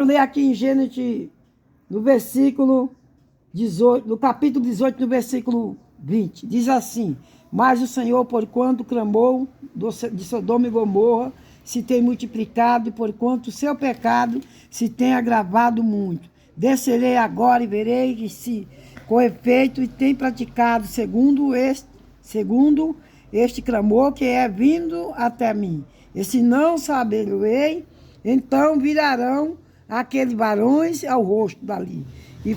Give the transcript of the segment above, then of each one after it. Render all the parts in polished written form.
Vou ler aqui em Gênesis, no versículo 18, no capítulo 18, no versículo 20. Diz assim: mas o Senhor, porquanto clamou de Sodoma e Gomorra, se tem multiplicado, e porquanto o seu pecado se tem agravado muito. Descerei agora e verei que se, com efeito, tem praticado segundo este clamor que é vindo até mim. E se não saberei, então virarão aqueles varões ao rosto dali. E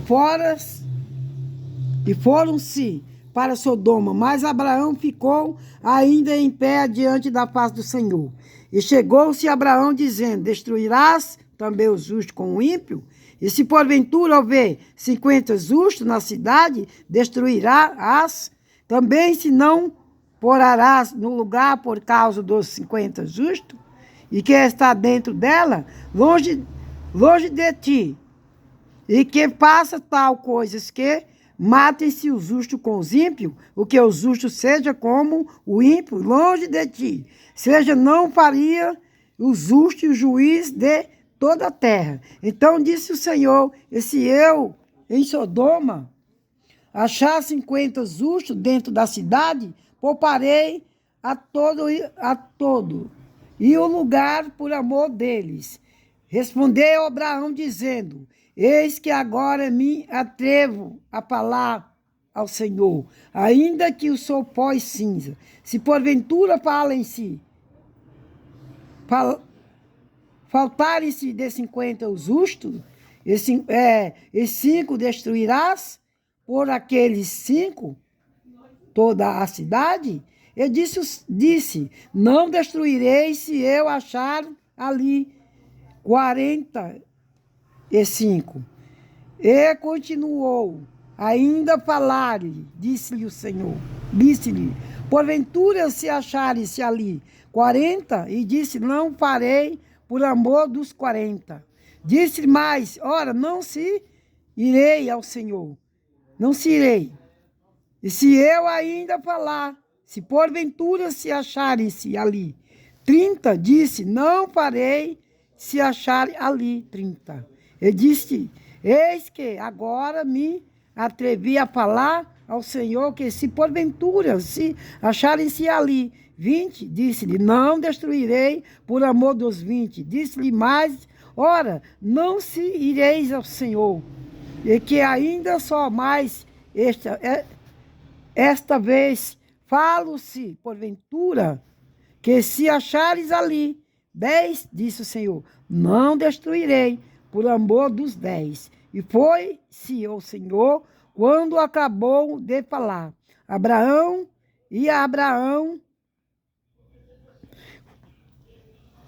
foram-se para Sodoma, mas Abraão ficou ainda em pé diante da face do Senhor. E chegou-se Abraão dizendo: destruirás também o justo com o ímpio? E se porventura houver 50 justos na cidade, destruirás também, se não porarás no lugar por causa dos 50 justos? E que está dentro dela, longe de ti, e que faça tal coisas que matem-se os justos com os ímpios, o que o justo seja como o ímpio, longe de ti. Seja, não faria o justo e o juiz de toda a terra. Então disse o Senhor: e se eu, em Sodoma, achar 50 justos dentro da cidade, pouparei a todo, e o lugar por amor deles. Respondeu Abraão, dizendo: eis que agora me atrevo a falar ao Senhor, ainda que eu sou pó e cinza. Se porventura faltarem-se de 50 os justos, e 5 destruirás por aqueles 5 toda a cidade? Eu disse: não destruirei se eu achar ali 45. E continuou ainda a falar-lhe, disse-lhe o Senhor, porventura se acharem-se ali 40, e disse: não farei por amor dos 40. Disse mais: ora, não se irei ao Senhor, não se irei. E se eu ainda falar, se porventura se acharem-se ali 30, disse: não farei se acharem ali 30. Eu disse: eis que agora me atrevi a falar ao Senhor, que se porventura se acharem-se ali 20, disse-lhe: não destruirei por amor dos 20. Disse-lhe mais: ora, não se ireis ao Senhor, e que ainda só mais esta vez falo-se, porventura, que se achares ali 10, disse o Senhor, não destruirei por amor dos 10. E foi-se o Senhor quando acabou de falar. Abraão,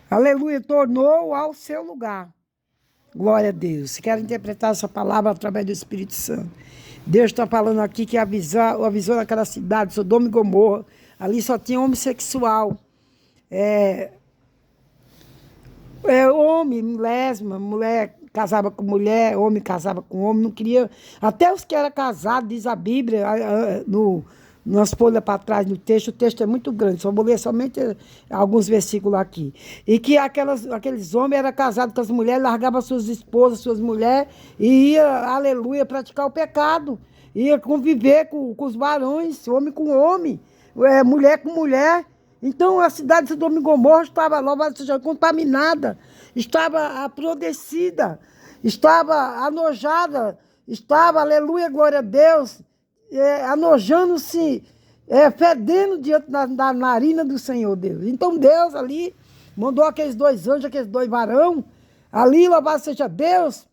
aleluia, tornou ao seu lugar. Glória a Deus. Quero interpretar essa palavra através do Espírito Santo. Deus está falando aqui que avisou naquela cidade, Sodoma e Gomorra, ali só tinha homossexual. Homem, lésbica, mulher casava com mulher, homem casava com homem, não queria. Até os que eram casados, diz a Bíblia, nas folhas para trás no texto, o texto é muito grande, só vou ler somente alguns versículos aqui. E que aqueles homens eram casados com as mulheres, largavam suas esposas, suas mulheres, e ia, aleluia, praticar o pecado. Ia conviver com os varões, homem com homem, mulher com mulher. Então a cidade de Sodoma e Gomorra estava, louvado seja, contaminada, estava aprodecida, estava anojada, estava, aleluia, glória a Deus, anojando-se, fedendo diante da narina do Senhor Deus. Então Deus ali mandou aqueles 2 anjos, aqueles 2 varão, ali, louvado seja Deus,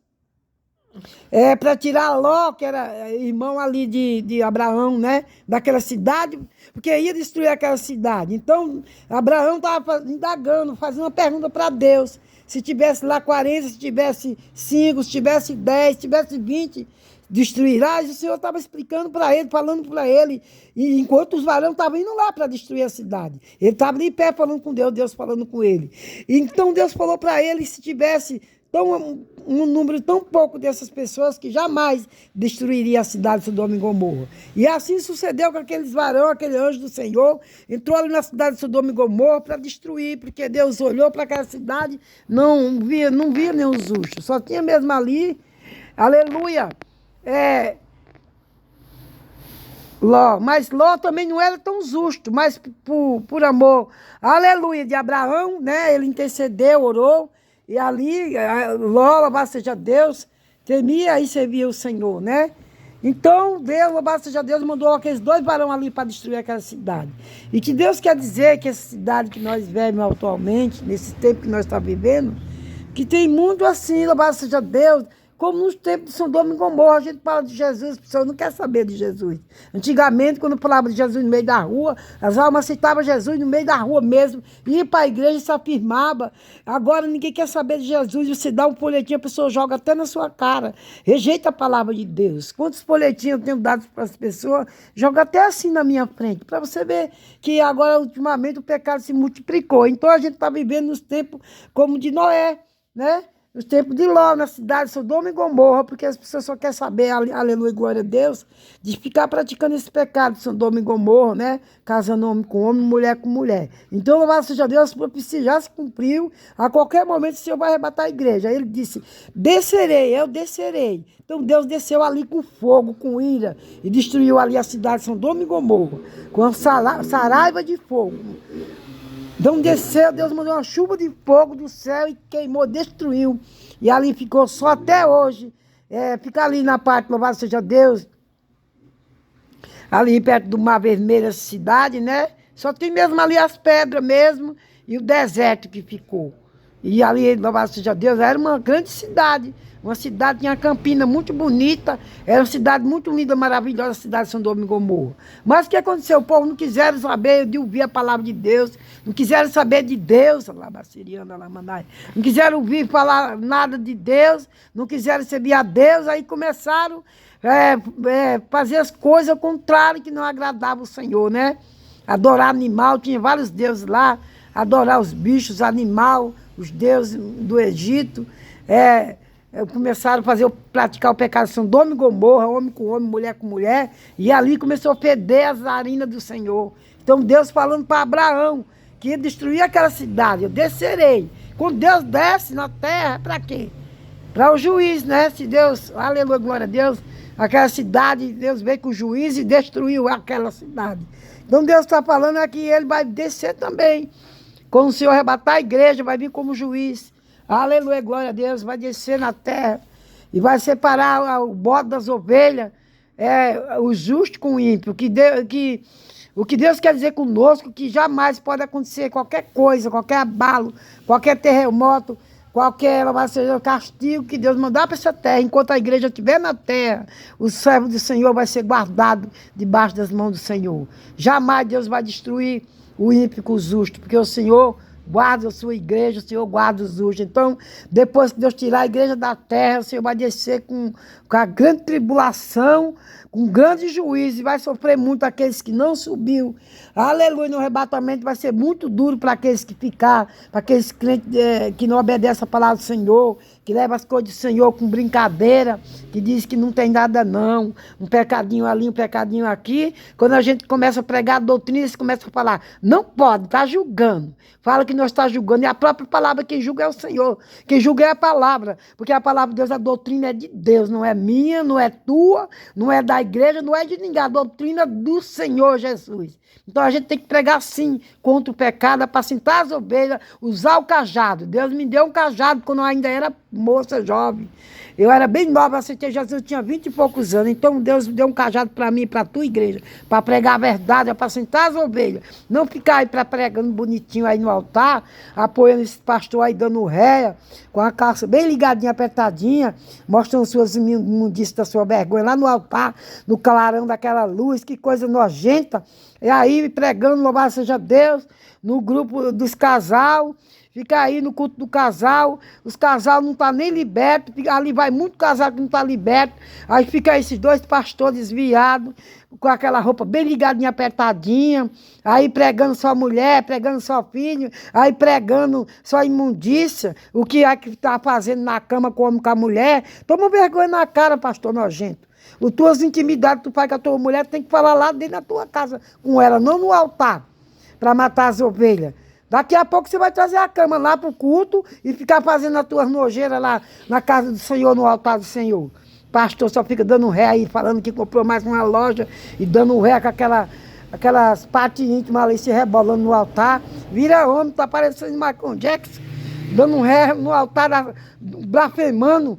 para tirar Ló, que era irmão ali de Abraão, né? Daquela cidade, porque ia destruir aquela cidade. Então, Abraão estava indagando, fazendo uma pergunta para Deus. Se tivesse lá 40, se tivesse 5, se tivesse 10, se tivesse 20, destruirás. E o Senhor estava explicando para ele, falando para ele, e enquanto os varões estavam indo lá para destruir a cidade. Ele estava ali em pé falando com Deus, Deus falando com ele. Então Deus falou para ele, se tivesse um número tão pouco dessas pessoas que jamais destruiria a cidade de Sodoma e Gomorra. E assim sucedeu com aqueles varões, aquele anjo do Senhor, entrou ali na cidade de Sodoma e Gomorra para destruir, porque Deus olhou para aquela cidade, não via nenhum justo, só tinha mesmo ali, aleluia, Ló, mas Ló também não era tão justo, mas por amor, aleluia, de Abraão, né? Ele intercedeu, orou, e ali Ló, louvado seja Deus, temia e servia o Senhor, né? Então, Deus, louvado seja Deus, mandou aqueles 2 varões ali para destruir aquela cidade. E que Deus quer dizer que essa cidade que nós vivemos atualmente, nesse tempo que nós estamos vivendo, que tem muito assim, louvado seja Deus, como nos tempos de Sodoma e Gomorra, a gente fala de Jesus, a pessoa não quer saber de Jesus. Antigamente, quando falava de Jesus no meio da rua, as almas citavam Jesus no meio da rua mesmo, ia para a igreja e se afirmava. Agora ninguém quer saber de Jesus, você dá um folhetinho, a pessoa joga até na sua cara, rejeita a palavra de Deus. Quantos folhetinhos eu tenho dado para as pessoas, joga até assim na minha frente, para você ver que agora, ultimamente, o pecado se multiplicou. Então, a gente está vivendo nos tempos como de Noé, né? Nos tempos de Ló, na cidade de Sodoma e Gomorra, porque as pessoas só querem saber, aleluia, glória a Deus, de ficar praticando esse pecado de Sodoma e Gomorra, né? Casando homem com homem, mulher com mulher. Então, louvado seja Deus, a profecia já se cumpriu. A qualquer momento o Senhor vai arrebatar a igreja. Aí ele disse, descerei, eu descerei. Então Deus desceu ali com fogo, com ira, e destruiu ali a cidade de Sodoma e Gomorra, com a saraiva de fogo. Então desceu, Deus mandou uma chuva de fogo do céu e queimou, destruiu. E ali ficou só até hoje. Fica ali na parte, louvado seja Deus, ali perto do Mar Vermelho, essa cidade, né? Só tem mesmo ali as pedras mesmo e o deserto que ficou. E ali, louvado seja Deus, era uma grande cidade. Uma cidade, tinha uma campina muito bonita, era uma cidade muito linda, maravilhosa, a cidade de Sodoma e Gomorra. Mas o que aconteceu? O povo não quiseram saber de ouvir a palavra de Deus, não quiseram saber de Deus, não quiseram ouvir falar nada de Deus, não quiseram servir a Deus, aí começaram a fazer as coisas ao contrário que não agradavam o Senhor, né? Adorar animal, tinha vários deuses lá, adorar os bichos, animal, os deuses do Egito, começaram a praticar o pecado de Sodoma e Gomorra, homem com homem, mulher com mulher, e ali começou a feder as narinas do Senhor. Então Deus falando para Abraão que ia destruir aquela cidade, eu descerei. Quando Deus desce na terra, para quê? Para o juiz, né? Se Deus, aleluia, glória a Deus, aquela cidade, Deus veio com o juiz e destruiu aquela cidade. Então Deus está falando aqui, ele vai descer também. Quando o Senhor arrebatar a igreja, vai vir como juiz. Aleluia, glória a Deus, vai descer na terra e vai separar o bode das ovelhas, o justo com o ímpio. O que Deus quer dizer conosco, que jamais pode acontecer qualquer coisa, qualquer abalo, qualquer terremoto, qualquer castigo que Deus mandar para essa terra. Enquanto a igreja estiver na terra, o servo do Senhor vai ser guardado debaixo das mãos do Senhor. Jamais Deus vai destruir o ímpio com o justo, porque o Senhor guarda a sua igreja, o Senhor guarda os justos. Então, depois que Deus tirar a igreja da terra, o Senhor vai descer com a grande tribulação, com grande juízo, e vai sofrer muito aqueles que não subiu. Aleluia, no arrebatamento vai ser muito duro para aqueles que ficar, para aqueles crentes que não obedecem a palavra do Senhor, que levam as coisas do Senhor com brincadeira, que diz que não tem nada não, um pecadinho ali, um pecadinho aqui. Quando a gente começa a pregar a doutrina, eles começam a falar, não pode, está julgando. Fala que nós está julgando, e a própria palavra, quem julga é o Senhor, quem julga é a palavra, porque a palavra de Deus, a doutrina é de Deus, não é minha, não é tua, não é da igreja, não é de ninguém, a doutrina do Senhor Jesus. Então a gente tem que pregar sim contra o pecado, apacentar as ovelhas, usar o cajado. Deus me deu um cajado quando eu ainda era moça, jovem. Eu era bem nova, aceitei Jesus, eu tinha 20 e poucos anos. Então Deus deu um cajado para mim e para a tua igreja, para pregar a verdade, apacentar as ovelhas. Não ficar aí pregando bonitinho aí no altar, apoiando esse pastor aí dando réia, com a calça bem ligadinha, apertadinha, mostrando suas imundícias da sua vergonha lá no altar, no clarão daquela luz, que coisa nojenta. E aí pregando, louvado seja Deus, no grupo dos casal, Fica aí no culto do casal, os casal não tá nem liberto, ali vai muito casal que não tá liberto, aí fica esses dois pastores desviados, com aquela roupa bem ligadinha, apertadinha, aí pregando só mulher, pregando só filho, aí pregando só imundícia, o que é que tá fazendo na cama com o homem com a mulher. Toma vergonha na cara, pastor nojento. As tuas intimidades que tu faz com a tua mulher, tem que falar lá dentro da tua casa com ela, não no altar, para matar as ovelhas. Daqui a pouco você vai trazer a cama lá para o culto e ficar fazendo as tuas nojeiras lá na casa do Senhor, no altar do Senhor. Pastor só fica dando ré aí, falando que comprou mais uma loja e dando ré com aquelas partes íntimas ali se rebolando no altar. Vira homem, tá parecendo Michael Jackson, dando ré no altar, blasfemando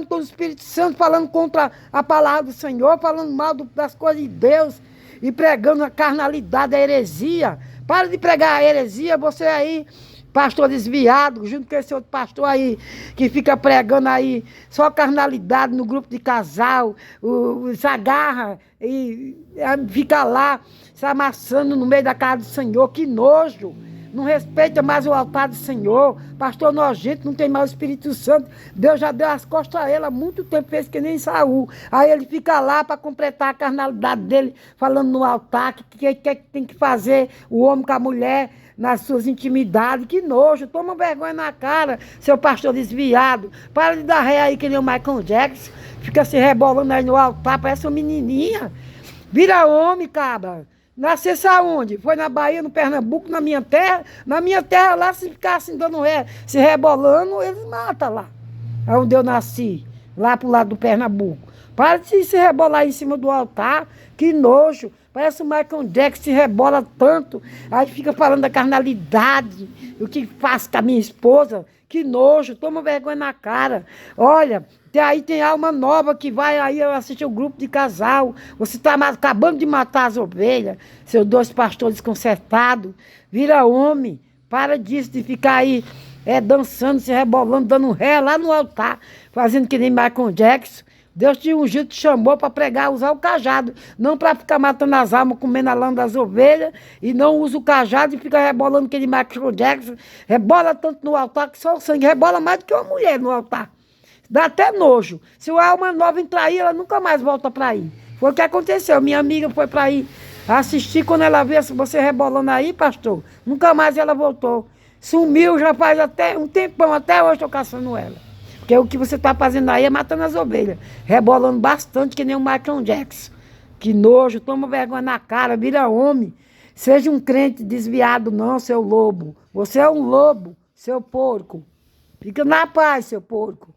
todo o Espírito Santo, falando contra a palavra do Senhor, falando mal das coisas de Deus e pregando a carnalidade, a heresia. Para de pregar a heresia, você aí, pastor desviado, junto com esse outro pastor aí, que fica pregando aí só carnalidade no grupo de casal, se agarra e fica lá se amassando no meio da casa do Senhor. Que nojo! Não respeita mais o altar do Senhor. Pastor nojento, não tem mais o Espírito Santo. Deus já deu as costas a ele há muito tempo, fez que nem Saul. Aí ele fica lá para completar a carnalidade dele, falando no altar que tem que fazer o homem com a mulher nas suas intimidades. Que nojo, toma vergonha na cara, seu pastor desviado. Para de dar ré aí que nem o Michael Jackson. Fica se rebolando aí no altar, parece uma menininha. Vira homem, cabra. Nascesse aonde? Foi na Bahia, no Pernambuco, na minha terra. Na minha terra lá, se ficar assim dando ré, se rebolando, eles matam lá. É onde eu nasci, lá pro lado do Pernambuco. Para de se rebolar em cima do altar, que nojo. Parece o Michael Jackson, se rebola tanto. Aí fica falando da carnalidade, o que faz com a minha esposa. Que nojo, toma vergonha na cara. Olha, aí tem alma nova que vai aí assistir o grupo de casal. Você está acabando de matar as ovelhas, seus dois pastores consertados. Vira homem, para disso de ficar aí dançando, se rebolando, dando ré lá no altar, fazendo que nem Michael Jackson. Deus te ungiu, te chamou para pregar, usar o cajado, não para ficar matando as almas, comendo a lã das ovelhas, e não usa o cajado e fica rebolando aquele Michael Jackson, rebola tanto no altar que só o sangue, rebola mais do que uma mulher no altar. Dá até nojo. Se a alma nova entrar aí, ela nunca mais volta para aí. Foi o que aconteceu, minha amiga foi para aí assistir, quando ela viu você rebolando aí, pastor, nunca mais ela voltou. Sumiu já faz até um tempão, até hoje estou caçando ela. Porque o que você está fazendo aí é matando as ovelhas. Rebolando bastante, que nem o Michael Jackson. Que nojo, toma vergonha na cara, vira homem. Seja um crente desviado não, seu lobo. Você é um lobo, seu porco. Fica na paz, seu porco.